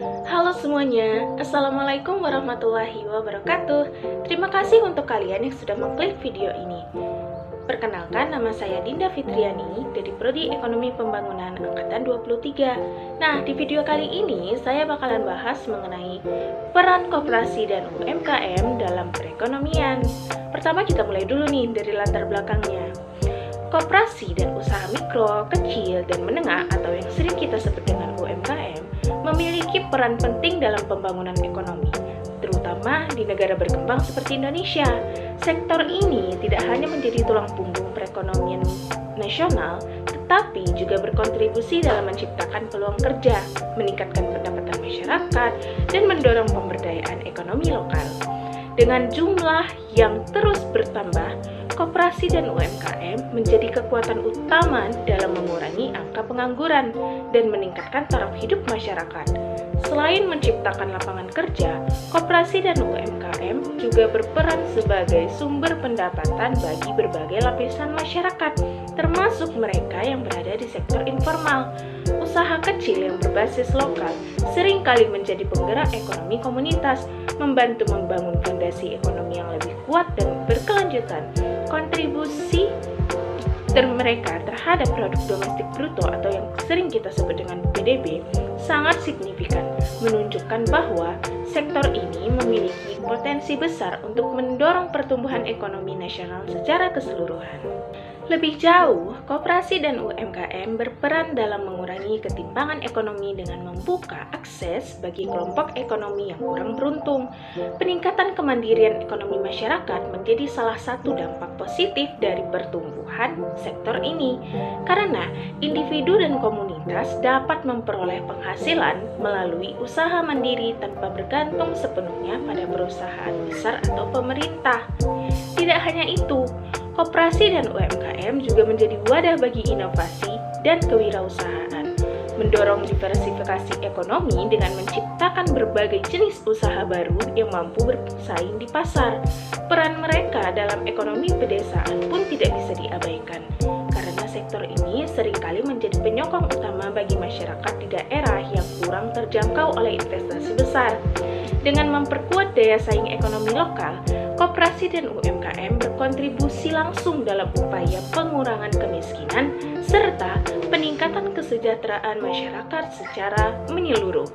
Halo semuanya, Assalamualaikum warahmatullahi wabarakatuh. Terima kasih untuk kalian yang sudah mengklik video ini. Perkenalkan, nama saya Dinda Fitriani dari Prodi Ekonomi Pembangunan Angkatan 23. Nah, di video kali ini saya bakalan bahas mengenai peran koperasi dan UMKM dalam perekonomian. Pertama kita mulai dulu nih dari latar belakangnya. Koperasi dan usaha mikro, kecil, dan menengah atau yang sering kita sebut dengan UMKM memiliki peran penting dalam pembangunan ekonomi, terutama di negara berkembang seperti Indonesia. Sektor ini tidak hanya menjadi tulang punggung perekonomian nasional, tetapi juga berkontribusi dalam menciptakan peluang kerja, meningkatkan pendapatan masyarakat, dan mendorong pemberdayaan ekonomi lokal. Dengan jumlah yang terus bertambah, koperasi dan UMKM menjadi kekuatan utama dalam mengurangi angka pengangguran dan meningkatkan taraf hidup masyarakat. Selain menciptakan lapangan kerja, koperasi dan UMKM juga berperan sebagai sumber pendapatan bagi berbagai lapisan masyarakat, termasuk mereka yang berada di sektor informal. Usaha kecil yang berbasis lokal seringkali menjadi penggerak ekonomi komunitas, membantu membangun fondasi ekonomi yang lebih kuat dan berkelanjutan. Kontribusi mereka terhadap produk domestik bruto atau yang sering kita sebut dengan PDB sangat signifikan, menunjukkan bahwa sektor ini memiliki potensi besar untuk mendorong pertumbuhan ekonomi nasional secara keseluruhan. Lebih jauh, koperasi dan UMKM berperan dalam mengurangi ketimpangan ekonomi dengan membuka akses bagi kelompok ekonomi yang kurang beruntung. Peningkatan kemandirian ekonomi masyarakat menjadi salah satu dampak positif dari pertumbuhan sektor ini, karena individu dan komunitas dapat memperoleh penghasilan melalui usaha mandiri tanpa bergantung sepenuhnya pada perusahaan besar atau pemerintah. Tidak hanya itu, koperasi dan UMKM juga menjadi wadah bagi inovasi dan kewirausahaan, mendorong diversifikasi ekonomi dengan menciptakan berbagai jenis usaha baru yang mampu bersaing di pasar. Peran mereka dalam ekonomi pedesaan pun tidak bisa diabaikan, karena sektor ini seringkali menjadi penyokong utama bagi masyarakat di daerah yang kurang terjangkau oleh investasi besar. Dengan memperkuat daya saing ekonomi lokal, koperasi dan UMKM berkontribusi langsung dalam upaya pengurangan kemiskinan serta peningkatan kesejahteraan masyarakat secara menyeluruh.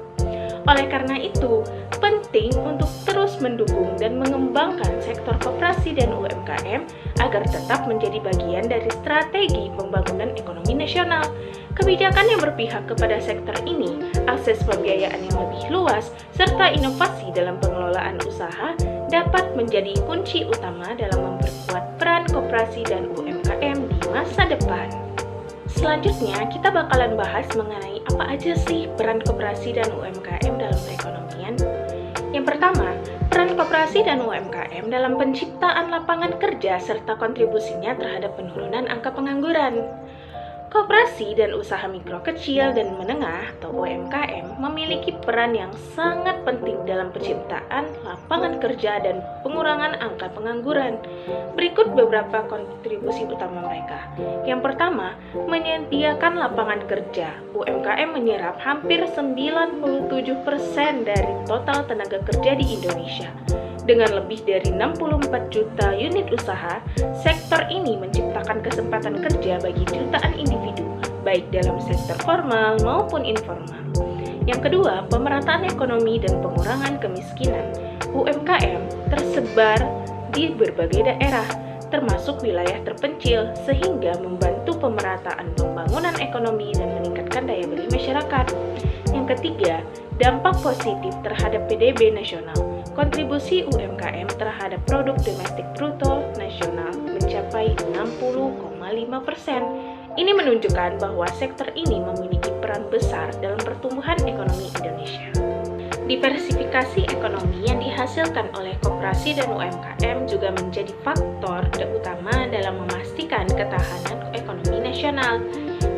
Oleh karena itu, penting untuk terus mendukung dan mengembangkan sektor koperasi dan UMKM agar tetap menjadi bagian dari strategi pembangunan ekonomi nasional. Kebijakan yang berpihak kepada sektor ini, akses pembiayaan yang lebih luas, serta inovasi dalam pengelolaan usaha dapat menjadi kunci utama dalam memperkuat peran koperasi dan UMKM di masa depan. Selanjutnya, kita bakalan bahas mengenai apa aja sih peran koperasi dan UMKM dalam perekonomian. Yang pertama, peran koperasi dan UMKM dalam penciptaan lapangan kerja serta kontribusinya terhadap penurunan angka pengangguran. Koperasi dan usaha mikro kecil dan menengah atau UMKM memiliki peran yang sangat penting dalam penciptaan lapangan kerja dan pengurangan angka pengangguran. Berikut beberapa kontribusi utama mereka. Yang pertama, menyediakan lapangan kerja. UMKM menyerap hampir 97% dari total tenaga kerja di Indonesia. Dengan lebih dari 64 juta unit usaha, sektor ini menciptakan kesempatan kerja bagi jutaan individu, baik dalam sektor formal maupun informal. Yang kedua, pemerataan ekonomi dan pengurangan kemiskinan. UMKM tersebar di berbagai daerah, termasuk wilayah terpencil, sehingga membantu pemerataan pembangunan ekonomi dan meningkatkan daya beli masyarakat. Yang ketiga, dampak positif terhadap PDB nasional. Kontribusi UMKM terhadap produk domestik bruto nasional mencapai 60,5%. Ini menunjukkan bahwa sektor ini memiliki peran besar dalam pertumbuhan ekonomi Indonesia. Diversifikasi ekonomi yang dihasilkan oleh koperasi dan UMKM juga menjadi faktor utama dalam memastikan ketahanan ekonomi nasional.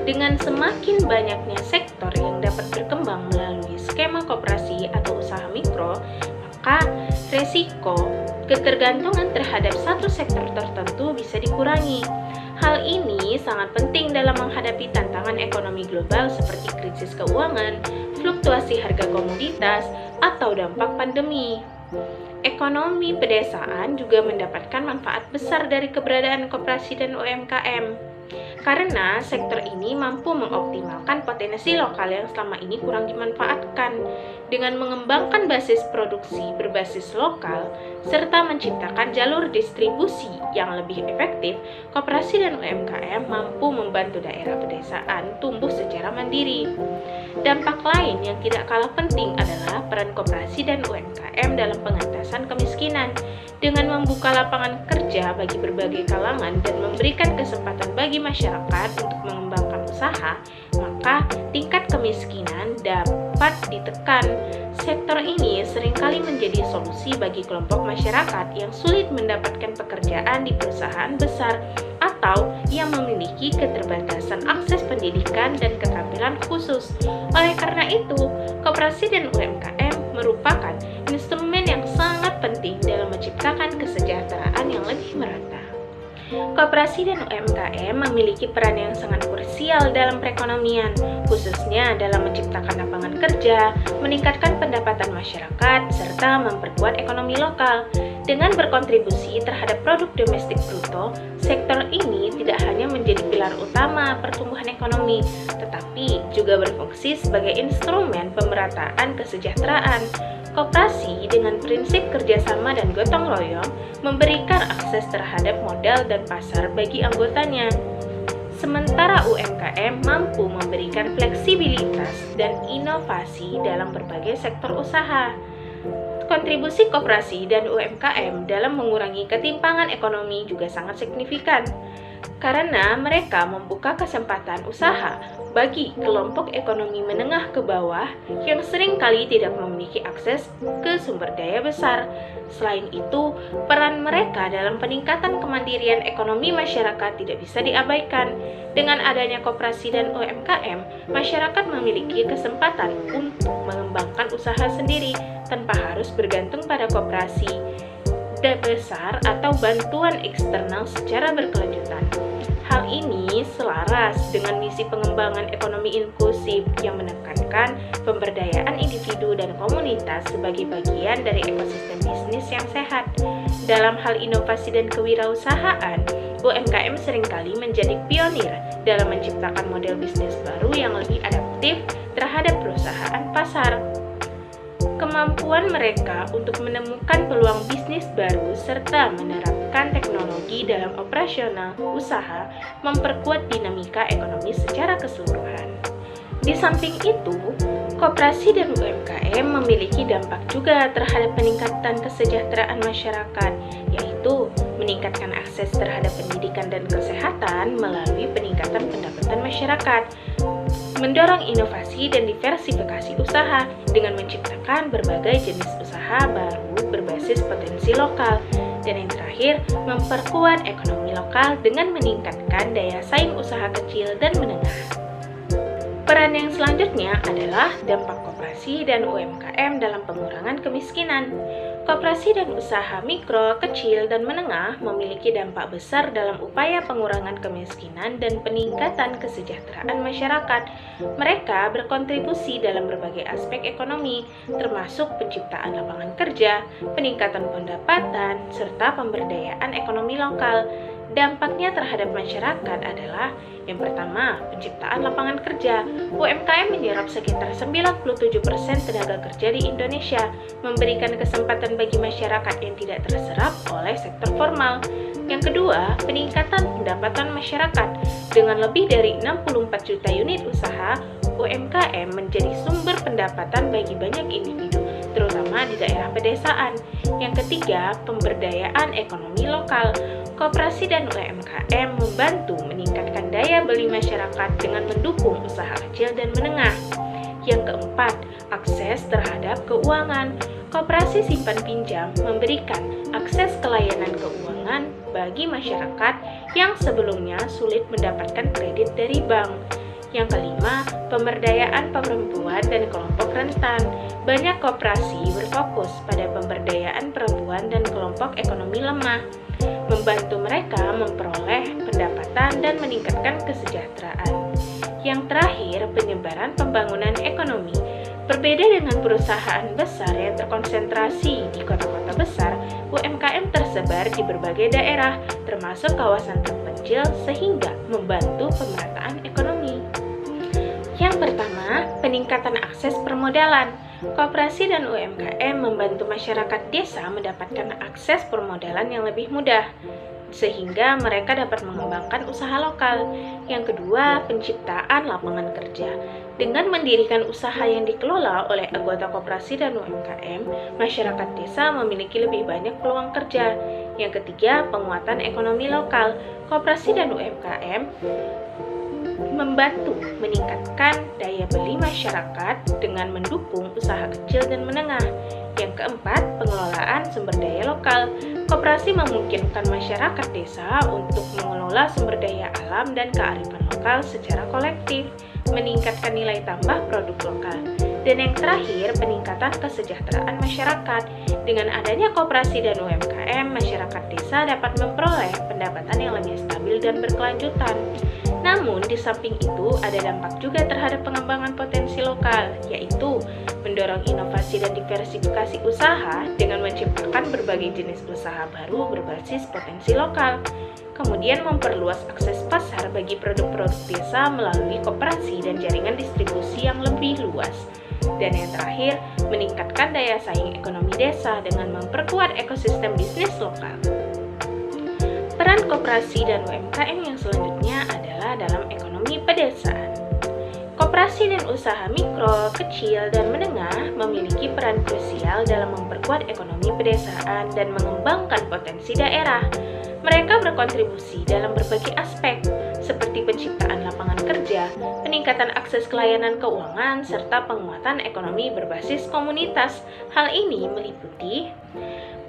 Dengan semakin banyaknya sektor yang dapat berkembang melalui skema koperasi atau usaha mikro, maka resiko ketergantungan terhadap satu sektor tertentu bisa dikurangi. Hal ini sangat penting dalam menghadapi tantangan ekonomi global seperti krisis keuangan, fluktuasi harga komoditas, atau dampak pandemi. Ekonomi pedesaan juga mendapatkan manfaat besar dari keberadaan koperasi dan UMKM. Karena sektor ini mampu mengoptimalkan potensi lokal yang selama ini kurang dimanfaatkan dengan mengembangkan basis produksi berbasis lokal serta menciptakan jalur distribusi yang lebih efektif. Koperasi dan UMKM mampu membantu daerah pedesaan tumbuh secara mandiri. Dampak lain yang tidak kalah penting adalah peran koperasi dan UMKM dalam pengentasan kemiskinan. Dengan membuka lapangan kerja bagi berbagai kalangan dan memberikan kesempatan bagi masyarakat untuk mengembangkan usaha, maka tingkat kemiskinan dapat ditekan. Sektor ini seringkali menjadi solusi bagi kelompok masyarakat yang sulit mendapatkan pekerjaan di perusahaan besar atau yang memiliki keterbatasan akses pendidikan dan keterampilan khusus. Oleh karena itu, koperasi dan UMKM merupakan instrumen yang sangat penting dalam menciptakan kesejahteraan yang lebih merata. Koperasi dan UMKM memiliki peran yang sangat krusial dalam perekonomian, khususnya dalam menciptakan lapangan kerja, meningkatkan pendapatan masyarakat, serta memperkuat ekonomi lokal. Dengan berkontribusi terhadap produk domestik bruto, sektor ini tidak hanya menjadi pilar utama pertumbuhan ekonomi, tetapi juga berfungsi sebagai instrumen pemerataan kesejahteraan. Koperasi dengan prinsip kerjasama dan gotong royong memberikan akses terhadap modal dan pasar bagi anggotanya. Sementara UMKM mampu memberikan fleksibilitas dan inovasi dalam berbagai sektor usaha. Kontribusi koperasi dan UMKM dalam mengurangi ketimpangan ekonomi juga sangat signifikan, karena mereka membuka kesempatan usaha bagi kelompok ekonomi menengah ke bawah yang seringkali tidak memiliki akses ke sumber daya besar. Selain itu, peran mereka dalam peningkatan kemandirian ekonomi masyarakat tidak bisa diabaikan. Dengan adanya koperasi dan UMKM, masyarakat memiliki kesempatan untuk mengembangkan usaha sendiri tanpa harus bergantung pada koperasi besar atau bantuan eksternal secara berkelanjutan. Hal ini selaras dengan misi pengembangan ekonomi inklusif yang menekankan pemberdayaan individu dan komunitas sebagai bagian dari ekosistem bisnis yang sehat. Dalam hal inovasi dan kewirausahaan, UMKM seringkali menjadi pionir dalam menciptakan model bisnis baru yang lebih adaptif terhadap perusahaan pasar. Kemampuan mereka untuk menemukan peluang bisnis baru serta menerapkan teknologi dalam operasional usaha memperkuat dinamika ekonomi secara keseluruhan. Di samping itu, koperasi dan UMKM memiliki dampak juga terhadap peningkatan kesejahteraan masyarakat, yaitu meningkatkan akses terhadap pendidikan dan kesehatan melalui peningkatan pendapatan masyarakat, mendorong inovasi dan diversifikasi usaha dengan menciptakan berbagai jenis usaha baru berbasis potensi lokal, dan yang terakhir, memperkuat ekonomi lokal dengan meningkatkan daya saing usaha kecil dan menengah. Peran yang selanjutnya adalah dampak koperasi dan UMKM dalam pengurangan kemiskinan. Koperasi dan usaha mikro, kecil, dan menengah memiliki dampak besar dalam upaya pengurangan kemiskinan dan peningkatan kesejahteraan masyarakat. Mereka berkontribusi dalam berbagai aspek ekonomi, termasuk penciptaan lapangan kerja, peningkatan pendapatan, serta pemberdayaan ekonomi lokal. Dampaknya terhadap masyarakat adalah yang pertama, penciptaan lapangan kerja. UMKM menyerap sekitar 97% tenaga kerja di Indonesia, memberikan kesempatan bagi masyarakat yang tidak terserap oleh sektor formal. Yang kedua, peningkatan pendapatan masyarakat. Dengan lebih dari 64 juta unit usaha, UMKM menjadi sumber pendapatan bagi banyak individu, terutama di daerah pedesaan. Yang ketiga, pemberdayaan ekonomi lokal. Koperasi dan UMKM membantu meningkatkan daya beli masyarakat dengan mendukung usaha kecil dan menengah. Yang keempat, akses terhadap keuangan. Koperasi simpan pinjam memberikan akses ke layanan keuangan bagi masyarakat yang sebelumnya sulit mendapatkan kredit dari bank. Yang kelima, pemberdayaan perempuan dan kelompok rentan. Banyak koperasi berfokus pada pemberdayaan perempuan dan kelompok ekonomi lemah, membantu mereka memperoleh pendapatan dan meningkatkan kesejahteraan. Yang terakhir, penyebaran pembangunan ekonomi. Berbeda dengan perusahaan besar yang terkonsentrasi di kota-kota besar, UMKM tersebar di berbagai daerah, termasuk kawasan terpencil, sehingga membantu pemerataan ekonomi. Yang pertama, peningkatan akses permodalan. Koperasi dan UMKM membantu masyarakat desa mendapatkan akses permodalan yang lebih mudah, sehingga mereka dapat mengembangkan usaha lokal. Yang kedua, penciptaan lapangan kerja. Dengan mendirikan usaha yang dikelola oleh anggota koperasi dan UMKM, masyarakat desa memiliki lebih banyak peluang kerja. Yang ketiga, penguatan ekonomi lokal. Koperasi dan UMKM membantu meningkatkan daya beli masyarakat dengan mendukung usaha kecil dan menengah. Yang keempat, pengelolaan sumber daya lokal. Koperasi memungkinkan masyarakat desa untuk mengelola sumber daya alam dan kearifan lokal secara kolektif, meningkatkan nilai tambah produk lokal. Dan yang terakhir, peningkatan kesejahteraan masyarakat. Dengan adanya koperasi dan UMKM, masyarakat desa dapat memperoleh pendapatan yang lebih stabil dan berkelanjutan. Namun, di samping itu, ada dampak juga terhadap pengembangan potensi lokal, yaitu mendorong inovasi dan diversifikasi usaha dengan menciptakan berbagai jenis usaha baru berbasis potensi lokal. Kemudian memperluas akses pasar bagi produk-produk desa melalui koperasi dan jaringan distribusi yang lebih luas. Dan yang terakhir, meningkatkan daya saing ekonomi desa dengan memperkuat ekosistem bisnis lokal. Peran koperasi dan UMKM yang selanjutnya adalah dalam ekonomi pedesaan. Koperasi dan usaha mikro, kecil, dan menengah memiliki peran krusial dalam memperkuat ekonomi pedesaan dan mengembangkan potensi daerah. Mereka berkontribusi dalam berbagai aspek, seperti penciptaan lapangan kerja, peningkatan akses ke layanan keuangan, serta penguatan ekonomi berbasis komunitas. Hal ini meliputi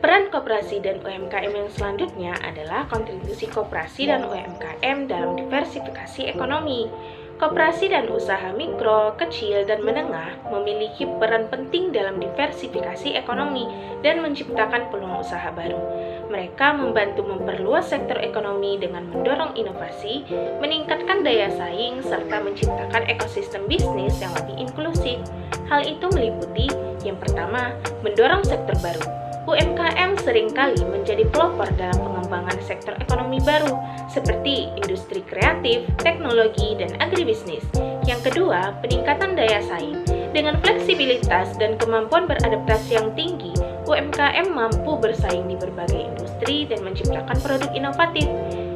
peran koperasi dan UMKM yang selanjutnya adalah kontribusi koperasi dan UMKM dalam diversifikasi ekonomi. Koperasi dan usaha mikro, kecil, dan menengah memiliki peran penting dalam diversifikasi ekonomi dan menciptakan peluang usaha baru. Mereka membantu memperluas sektor ekonomi dengan mendorong inovasi, meningkatkan daya saing, serta menciptakan ekosistem bisnis yang lebih inklusif. Hal itu meliputi, yang pertama, mendorong sektor baru. UMKM seringkali menjadi pelopor dalam pengembangan sektor ekonomi baru, seperti industri kreatif, teknologi, dan agribisnis. Yang kedua, peningkatan daya saing. Dengan fleksibilitas dan kemampuan beradaptasi yang tinggi, UMKM mampu bersaing di berbagai industri dan menciptakan produk inovatif.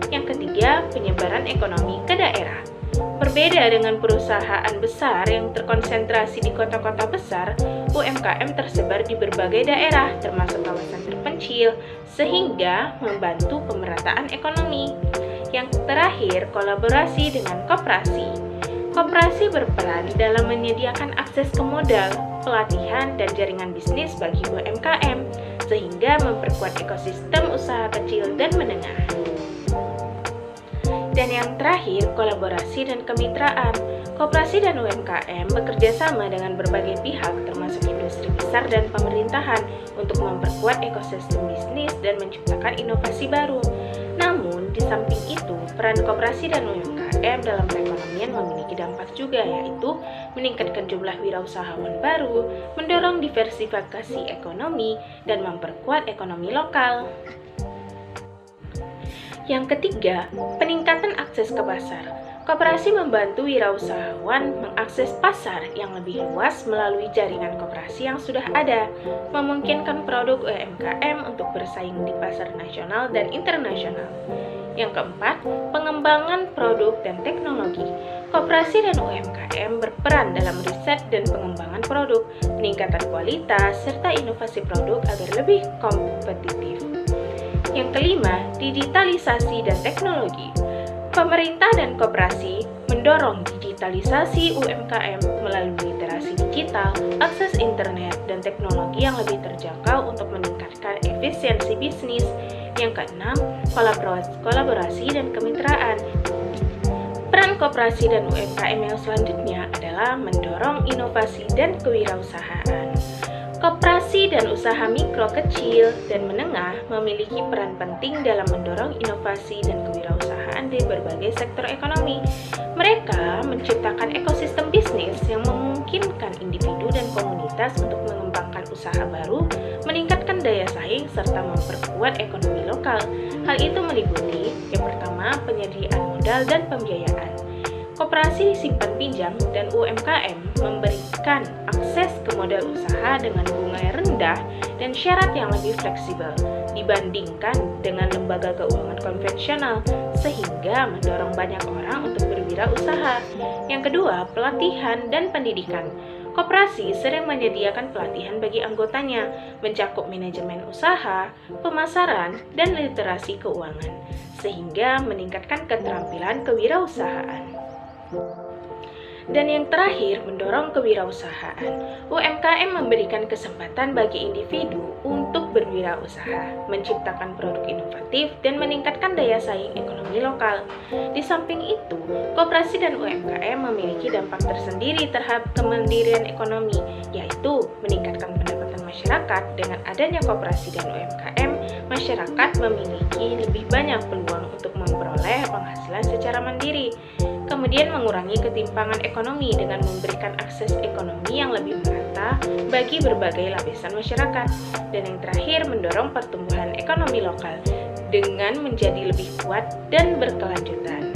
Yang ketiga, penyebaran ekonomi ke daerah. Berbeda dengan perusahaan besar yang terkonsentrasi di kota-kota besar, UMKM tersebar di berbagai daerah, termasuk kawasan terpencil, sehingga membantu pemerataan ekonomi. Yang terakhir, kolaborasi dengan koperasi. Koperasi berperan dalam menyediakan akses ke modal, pelatihan, dan jaringan bisnis bagi UMKM, sehingga memperkuat ekosistem usaha kecil dan menengah. Dan yang terakhir, kolaborasi dan kemitraan. Koperasi dan UMKM bekerja sama dengan berbagai pihak, termasuk industri besar dan pemerintahan, untuk memperkuat ekosistem bisnis dan menciptakan inovasi baru. Namun, di samping itu, peran koperasi dan UMKM dalam perekonomian memiliki dampak juga, yaitu meningkatkan jumlah wirausahawan baru, mendorong diversifikasi ekonomi, dan memperkuat ekonomi lokal. Yang ketiga, peningkatan akses ke pasar. Koperasi membantu wirausahawan mengakses pasar yang lebih luas melalui jaringan koperasi yang sudah ada, memungkinkan produk UMKM untuk bersaing di pasar nasional dan internasional. Yang keempat, pengembangan produk dan teknologi. Koperasi dan UMKM berperan dalam riset dan pengembangan produk, peningkatan kualitas, serta inovasi produk agar lebih kompetitif. Yang kelima, digitalisasi dan teknologi. Pemerintah dan koperasi mendorong digitalisasi UMKM melalui literasi digital, akses internet, dan teknologi yang lebih terjangkau untuk meningkatkan efisiensi bisnis. Yang keenam, kolaborasi dan kemitraan. Peran koperasi dan UMKM yang selanjutnya adalah mendorong inovasi dan kewirausahaan. Koperasi dan usaha mikro, kecil, dan menengah memiliki peran penting dalam mendorong inovasi dan kewirausahaan di berbagai sektor ekonomi. Mereka menciptakan ekosistem bisnis yang memungkinkan memungkinkan individu dan komunitas untuk mengembangkan usaha baru, meningkatkan daya saing, serta memperkuat ekonomi lokal. Hal itu meliputi yang pertama, penyediaan modal dan pembiayaan. Koperasi simpan pinjam dan UMKM memberikan akses ke modal usaha dengan bunga yang rendah dan syarat yang lebih fleksibel dibandingkan dengan lembaga keuangan konvensional, sehingga mendorong banyak orang untuk berwirausaha. Yang kedua, pelatihan dan pendidikan. Koperasi sering menyediakan pelatihan bagi anggotanya, mencakup manajemen usaha, pemasaran, dan literasi keuangan, sehingga meningkatkan keterampilan kewirausahaan. Dan yang terakhir, mendorong kewirausahaan. UMKM memberikan kesempatan bagi individu untuk berwirausaha, menciptakan produk inovatif, dan meningkatkan daya saing ekonomi lokal. Di samping itu, koperasi dan UMKM memiliki dampak tersendiri terhadap kemandirian ekonomi, yaitu meningkatkan pendapatan masyarakat. Dengan adanya koperasi dan UMKM, masyarakat memiliki lebih banyak peluang untuk memperoleh penghasilan secara mandiri. Kemudian mengurangi ketimpangan ekonomi dengan memberikan akses ekonomi yang lebih merata bagi berbagai lapisan masyarakat. Dan yang terakhir, mendorong pertumbuhan ekonomi lokal dengan menjadi lebih kuat dan berkelanjutan.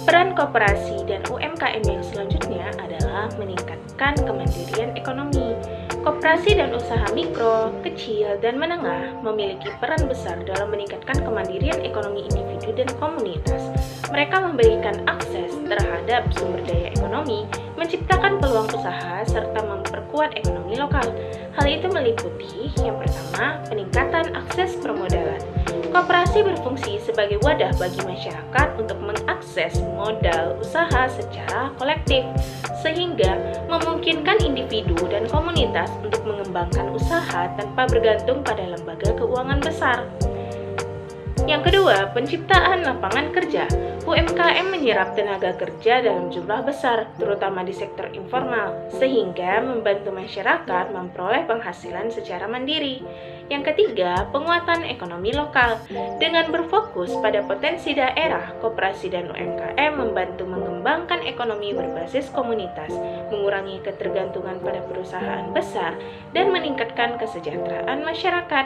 Peran koperasi dan UMKM yang selanjutnya adalah meningkatkan kemandirian ekonomi. Koperasi dan usaha mikro, kecil, dan menengah memiliki peran besar dalam meningkatkan kemandirian ekonomi individu dan komunitas. Mereka memberikan akses terhadap sumber daya ekonomi, menciptakan peluang usaha, serta memperkuat ekonomi lokal. Hal itu meliputi yang pertama, peningkatan akses permodalan. Koperasi berfungsi sebagai wadah bagi masyarakat untuk mengakses modal usaha secara kolektif, sehingga memungkinkan individu dan komunitas untuk mengembangkan usaha tanpa bergantung pada lembaga keuangan besar. Yang kedua, penciptaan lapangan kerja. UMKM menyerap tenaga kerja dalam jumlah besar, terutama di sektor informal, sehingga membantu masyarakat memperoleh penghasilan secara mandiri. Yang ketiga, penguatan ekonomi lokal. Dengan berfokus pada potensi daerah, koperasi dan UMKM membantu mengembangkan ekonomi berbasis komunitas, mengurangi ketergantungan pada perusahaan besar, dan meningkatkan kesejahteraan masyarakat.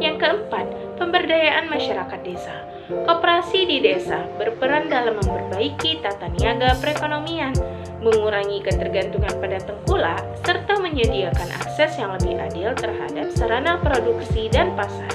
Yang keempat, pemberdayaan masyarakat desa. Koperasi di desa berperan dalam memperbaiki tata niaga perekonomian, mengurangi ketergantungan pada tengkulak, serta menyediakan akses yang lebih adil terhadap sarana produksi dan pasar.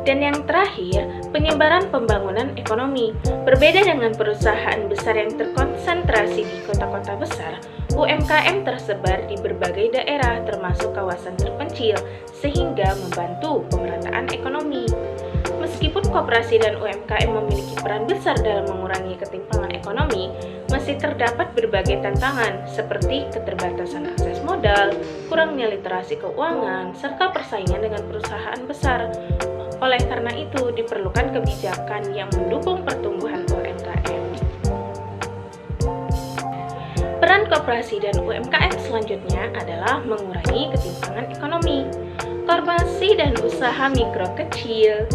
Dan yang terakhir, penyebaran pembangunan ekonomi. Berbeda dengan perusahaan besar yang terkonsentrasi di kota-kota besar, UMKM tersebar di berbagai daerah termasuk kawasan terpencil, sehingga membantu pemerataan ekonomi. Meskipun koperasi dan UMKM memiliki peran besar dalam mengurangi ketimpangan ekonomi, masih terdapat berbagai tantangan seperti keterbatasan akses modal, kurangnya literasi keuangan, serta persaingan dengan perusahaan besar. Oleh karena itu, diperlukan kebijakan yang mendukung pertumbuhan UMKM. Peran koperasi dan UMKM selanjutnya adalah mengurangi ketimpangan ekonomi. Koperasi dan usaha mikro, kecil,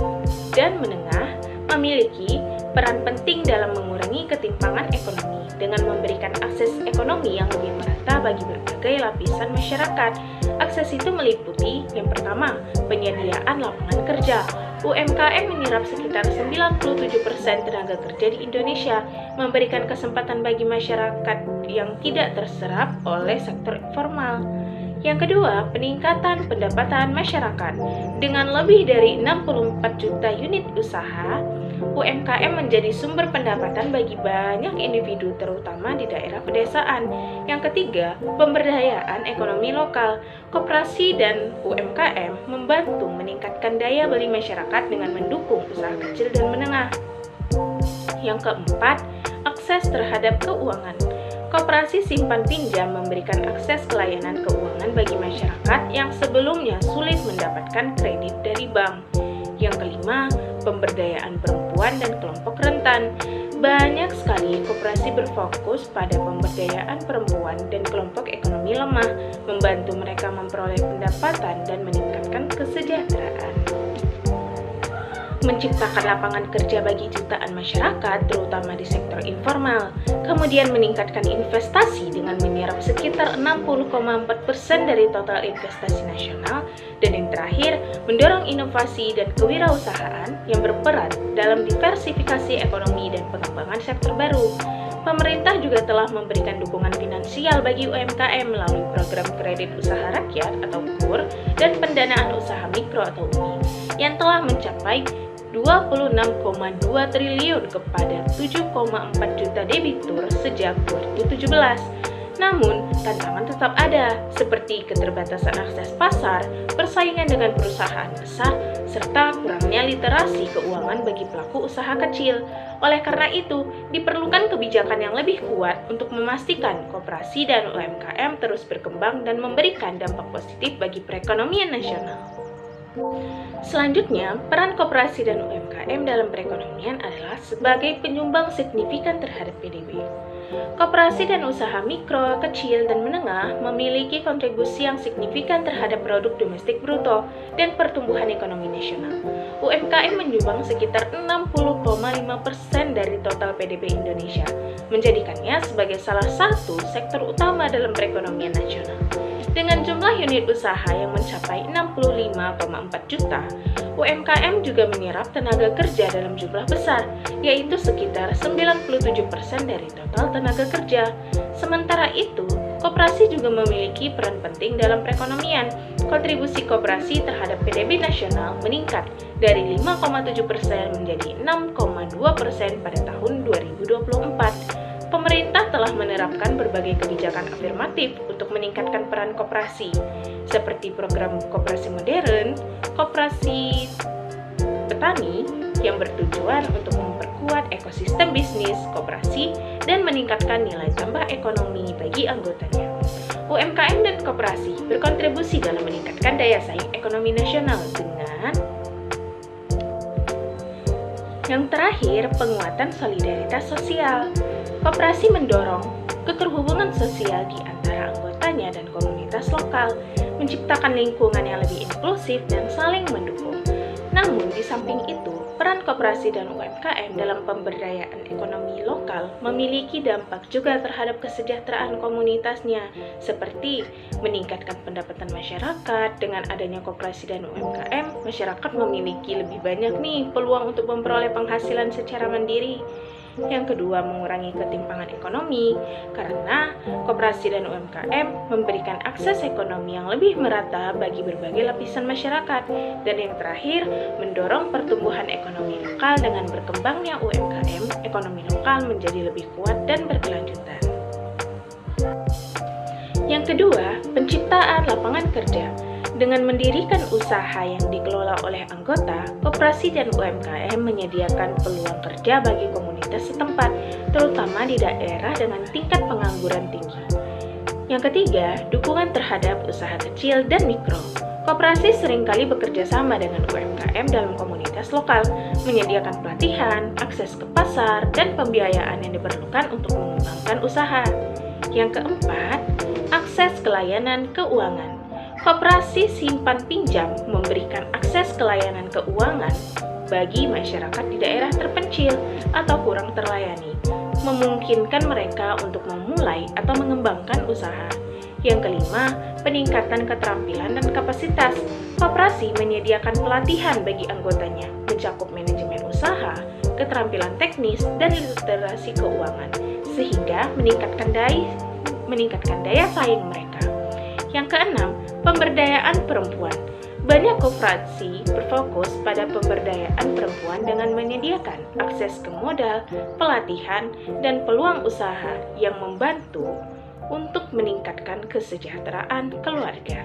dan menengah memiliki peran penting dalam mengurangi ketimpangan ekonomi dengan memberikan akses ekonomi yang lebih merata bagi berbagai lapisan masyarakat. Akses itu meliputi yang pertama, penyediaan lapangan kerja. UMKM menyerap sekitar 97% tenaga kerja di Indonesia, memberikan kesempatan bagi masyarakat yang tidak terserap oleh sektor informal. Yang kedua, peningkatan pendapatan masyarakat. Dengan lebih dari 64 juta unit usaha, UMKM menjadi sumber pendapatan bagi banyak individu, terutama di daerah pedesaan. Yang ketiga, pemberdayaan ekonomi lokal. Koperasi dan UMKM membantu meningkatkan daya beli masyarakat dengan mendukung usaha kecil dan menengah. Yang keempat, akses terhadap keuangan. Koperasi simpan pinjam memberikan akses ke layanan keuangan bagi masyarakat yang sebelumnya sulit mendapatkan kredit dari bank. Yang kelima, pemberdayaan perempuan dan kelompok rentan. Banyak sekali koperasi berfokus pada pemberdayaan perempuan dan kelompok ekonomi lemah, membantu mereka memperoleh pendapatan dan meningkatkan kesejahteraan. menciptakan lapangan kerja bagi jutaan masyarakat, terutama di sektor informal, kemudian meningkatkan investasi dengan menyerap sekitar 60,4% dari total investasi nasional, dan yang terakhir, mendorong inovasi dan kewirausahaan yang berperan dalam diversifikasi ekonomi dan pengembangan sektor baru. Pemerintah juga telah memberikan dukungan finansial bagi UMKM melalui program kredit usaha rakyat atau KUR dan pendanaan usaha mikro atau UMI yang telah mencapai 26,2 triliun kepada 7,4 juta debitur sejak 2017. Namun, tantangan tetap ada, seperti keterbatasan akses pasar, persaingan dengan perusahaan besar, serta kurangnya literasi keuangan bagi pelaku usaha kecil. Oleh karena itu, diperlukan kebijakan yang lebih kuat untuk memastikan koperasi dan UMKM terus berkembang dan memberikan dampak positif bagi perekonomian nasional. Selanjutnya, peran koperasi dan UMKM dalam perekonomian adalah sebagai penyumbang signifikan terhadap PDB. Koperasi dan usaha mikro, kecil, dan menengah memiliki kontribusi yang signifikan terhadap produk domestik bruto dan pertumbuhan ekonomi nasional. UMKM menyumbang sekitar 60,5% dari total PDB Indonesia, menjadikannya sebagai salah satu sektor utama dalam perekonomian nasional. Dengan jumlah unit usaha yang mencapai 65,4 juta, UMKM juga menyerap tenaga kerja dalam jumlah besar, yaitu sekitar 97% dari total tenaga kerja. Sementara itu, koperasi juga memiliki peran penting dalam perekonomian. Kontribusi koperasi terhadap PDB nasional meningkat dari 5,7% menjadi 6,2% pada tahun 2024. Pemerintah telah menerapkan berbagai kebijakan afirmatif untuk meningkatkan peran koperasi, seperti program koperasi modern, koperasi petani yang bertujuan untuk memperkuat ekosistem bisnis koperasi dan meningkatkan nilai tambah ekonomi bagi anggotanya. UMKM dan koperasi berkontribusi dalam meningkatkan daya saing ekonomi nasional dengan yang terakhir, penguatan solidaritas sosial. Koperasi mendorong keterhubungan sosial di antara anggotanya dan komunitas lokal, menciptakan lingkungan yang lebih inklusif dan saling mendukung. Namun, di samping itu, peran koperasi dan UMKM dalam pemberdayaan ekonomi lokal memiliki dampak juga terhadap kesejahteraan komunitasnya, seperti meningkatkan pendapatan masyarakat. Dengan adanya koperasi dan UMKM, masyarakat memiliki lebih banyak peluang untuk memperoleh penghasilan secara mandiri. Yang kedua, mengurangi ketimpangan ekonomi, karena koperasi dan UMKM memberikan akses ekonomi yang lebih merata bagi berbagai lapisan masyarakat. Dan yang terakhir, mendorong pertumbuhan ekonomi lokal. Dengan berkembangnya UMKM, ekonomi lokal menjadi lebih kuat dan berkelanjutan. Yang kedua, penciptaan lapangan kerja. Dengan mendirikan usaha yang dikelola oleh anggota, koperasi dan UMKM menyediakan peluang kerja bagi komunitas setempat, terutama di daerah dengan tingkat pengangguran tinggi. Yang ketiga, dukungan terhadap usaha kecil dan mikro. Koperasi seringkali bekerja sama dengan UMKM dalam komunitas lokal, menyediakan pelatihan, akses ke pasar, dan pembiayaan yang diperlukan untuk mengembangkan usaha. Yang keempat, akses ke layanan keuangan. Koperasi simpan pinjam memberikan akses ke layanan keuangan bagi masyarakat di daerah terpencil atau kurang terlayani, memungkinkan mereka untuk memulai atau mengembangkan usaha. Yang kelima, peningkatan keterampilan dan kapasitas. Koperasi menyediakan pelatihan bagi anggotanya, mencakup manajemen usaha, keterampilan teknis, dan literasi keuangan, sehingga meningkatkan daya saing mereka. Yang keenam, pemberdayaan perempuan. Banyak koperasi berfokus pada pemberdayaan perempuan dengan menyediakan akses ke modal, pelatihan, dan peluang usaha yang membantu untuk meningkatkan kesejahteraan keluarga.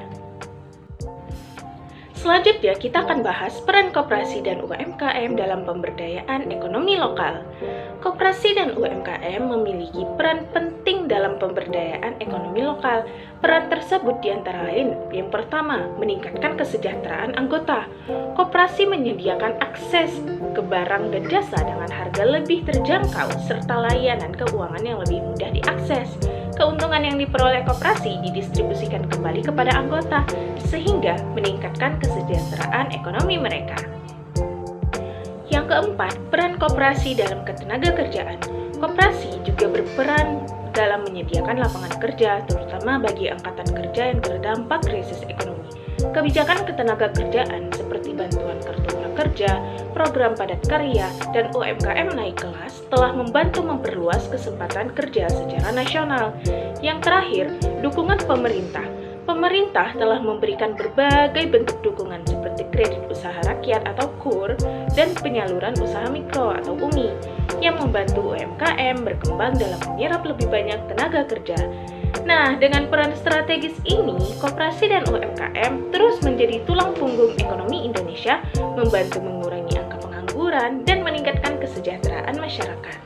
Selanjutnya, kita akan bahas peran koperasi dan UMKM dalam pemberdayaan ekonomi lokal. Koperasi dan UMKM memiliki peran penting dalam pemberdayaan ekonomi lokal. Peran tersebut diantara lain, yang pertama, meningkatkan kesejahteraan anggota. Koperasi menyediakan akses ke barang dan jasa dengan harga lebih terjangkau serta layanan keuangan yang lebih mudah diakses. Keuntungan yang diperoleh koperasi didistribusikan kembali kepada anggota, sehingga meningkatkan kesejahteraan ekonomi mereka. Yang keempat, peran koperasi dalam ketenagakerjaan. Koperasi juga berperan dalam menyediakan lapangan kerja, terutama bagi angkatan kerja yang terdampak krisis ekonomi. Kebijakan ketenagakerjaan seperti bantuan kartu prakerja, program padat karya, dan UMKM naik kelas telah membantu memperluas kesempatan kerja secara nasional. Yang terakhir, dukungan pemerintah. Pemerintah telah memberikan berbagai bentuk dukungan seperti kredit usaha rakyat atau KUR dan penyaluran usaha mikro atau UMI yang membantu UMKM berkembang dalam menyerap lebih banyak tenaga kerja. Nah, dengan peran strategis ini, koperasi dan UMKM terus menjadi tulang punggung ekonomi Indonesia, membantu mengurangi angka pengangguran dan meningkatkan kesejahteraan masyarakat.